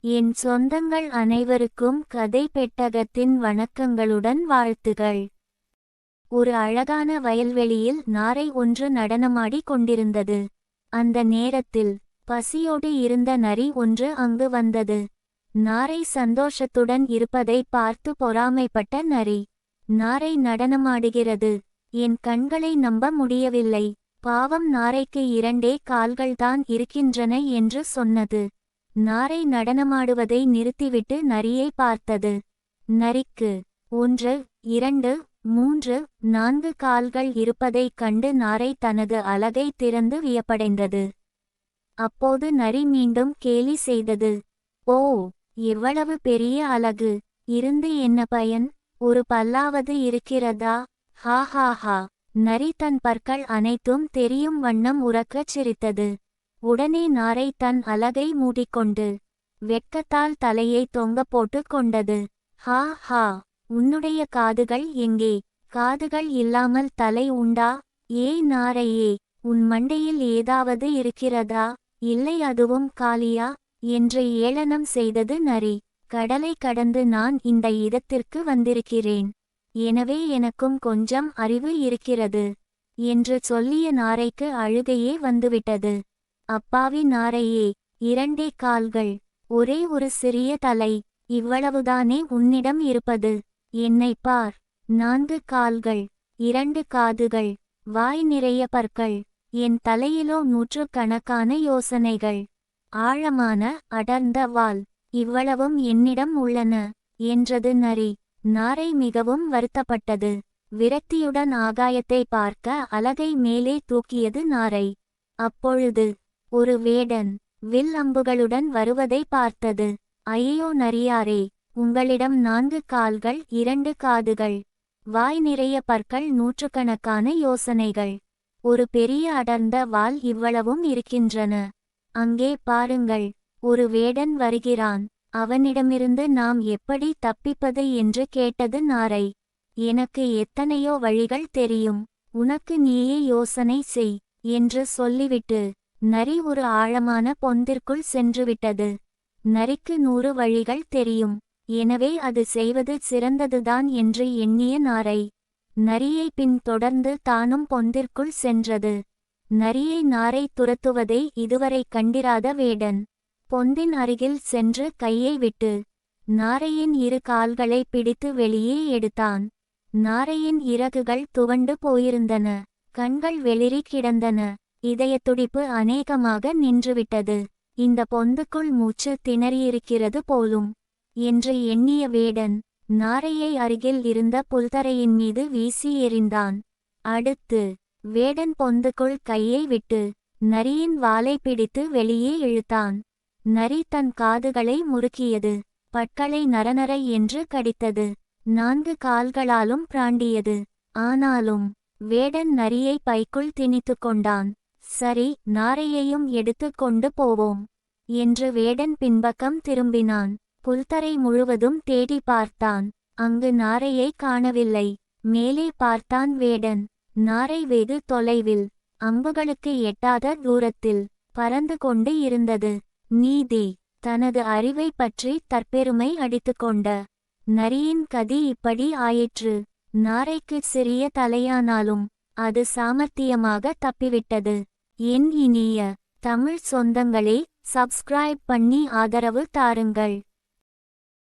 என் சொந்தங்கள் அனைவருக்கும் கதை பெட்டகத்தின் வணக்கங்களுடன் வாழ்த்துகள். ஒரு அழகான வயல்வெளியில் நாரை ஒன்று நடனமாடி கொண்டிருந்தது. அந்த நேரத்தில் பசியோடு இருந்த நரி ஒன்று அங்கு வந்தது. நாரை சந்தோஷத்துடன் இருப்பதை பார்த்து பொறாமைப்பட்ட நரி, நாரை நடனமாடுகிறது, என் கண்களை நம்ப முடியவில்லை, பாவம் நாரைக்கு 2 கால்கள்தான் இருக்கின்றன என்று சொன்னது. நாரை நடனமாடுவதை நிறுத்திவிட்டு நரியை பார்த்தது. நரிக்கு 1, 2, 3, 4 கால்கள் இருப்பதைக் கண்டு நாரை தனது அலகை திறந்து வியப்படைந்தது. அப்போது நரி மீண்டும் கேலி செய்தது. ஓ, எவ்வளவு பெரிய அலகு! இருந்து என்ன பயன்? ஒரு பல்லாவது இருக்கிறதா? ஹா ஹா ஹா! நரி தன் பற்கள் அனைத்தும் தெரியும் வண்ணம் உரக்கச் சிரித்தது. உடனே நாரை தன் அலகை மூடிக்கொண்டு வெட்கத்தால் தலையை தொங்க போட்டு கொண்டது. ஹா ஹா! உன்னுடைய காதுகள் எங்கே? காதுகள் இல்லாமல் தலை உண்டா? ஏய் நாரையே, உன் மண்டையில் ஏதாவது இருக்கிறதா? இல்லை, அதுவும் காலியா? என்று ஏளனம் செய்தது நரி. கடலை கடந்து நான் இந்த இடத்திற்கு வந்திருக்கிறேன். எனவே எனக்கும் கொஞ்சம் அறிவு இருக்கிறது என்று சொல்லிய நாரைக்கு அழுகையே வந்துவிட்டது. அப்பாவி நாரையே, 2 கால்கள், ஒரே ஒரு சிறிய தலை, இவ்வளவுதானே உன்னிடம் இருப்பது? என்னை பார், 4 கால்கள், 2 காதுகள், வாய் நிறைய பற்கள், என் தலையிலோ நூற்றுக்கணக்கான யோசனைகள், ஆழமான அடர்ந்த வால், இவ்வளவும் என்னிடம் உள்ளன என்றது நரி. நாரை மிகவும் வருத்தப்பட்டது. விரக்தியுடன் ஆகாயத்தை பார்க்க அலகை மேலே தூக்கியது நாரை. அப்பொழுது ஒரு வேடன் வில் அம்புகளுடன் வருவதை பார்த்தது. ஐயோ நரியாரே, உங்களிடம் 4 கால்கள், 2 காதுகள், வாய் நிறைய பற்கள், நூற்றுக்கணக்கான யோசனைகள், ஒரு பெரிய அடர்ந்த வால் இவ்வளவும் இருக்கின்றன. அங்கே பாருங்கள், ஒரு வேடன் வருகிறான். அவனிடமிருந்து நாம் எப்படி தப்பிப்பது என்று கேட்டது நாரை. எனக்கு எத்தனையோ வழிகள் தெரியும், உனக்கு நீயே யோசனை செய் என்று சொல்லிவிட்டு நரி ஒரு ஆழமான பொந்திற்குள் சென்றுவிட்டது. நரிக்கு 100 வழிகள் தெரியும், எனவே அது செய்வது சிறந்ததுதான் என்று எண்ணிய நாரை நரியை பின் தொடர்ந்து தானும் பொந்திற்குள் சென்றது. நரியை நாரை துரத்துவதை இதுவரை கண்டிராத வேடன் பொந்தின் அருகில் சென்று கையை விட்டு நாரையின் 2 கால்களை பிடித்து வெளியே எடுத்தான். நாரையின் இறகுகள் துவண்டு போயிருந்தன, கண்கள் வெளிரி கிடந்தன, இதயத்துடிப்பு அநேகமாக நின்றுவிட்டது. இந்த பொந்துக்குள் மூச்சு திணறியிருக்கிறது போலும் என்று எண்ணிய வேடன் நாரையை அருகில் இருந்த புல்தரையின் மீது வீசி எறிந்தான். அடுத்து வேடன் பொந்துக்குள் கையை விட்டு நரியின் வாலை பிடித்து வெளியே இழுத்தான். நரி தன் காதுகளை முறுக்கியது, பற்களை நரநர என்று கடித்தது, 4 கால்களாலும் பிராண்டியது. ஆனாலும் வேடன் நரியை பைக்குள் திணித்து கொண்டான். சரி, நாரையையும் எடுத்து கொண்டு போவோம் என்று வேடன் பின்பக்கம் திரும்பினான். புல்தரை முழுவதும் தேடி பார்த்தான். அங்கு நாரையை காணவில்லை. மேலே பார்த்தான் வேடன். நாரை வெகு தொலைவில், அம்புகளுக்கு எட்டாத தூரத்தில் பறந்து கொண்டு இருந்தது. நீதி! தனது அறிவை பற்றி தற்பெருமை அடித்துக்கொண்ட நரியின் கதி இப்படி ஆயிற்று. நாரைக்கு சிறிய தலையானாலும் அது சாமர்த்தியமாக தப்பிவிட்டது. என் இனிய தமிழ் சொந்தங்களே, சப்ஸ்கிரைப் பண்ணி ஆதரவு தாருங்கள்.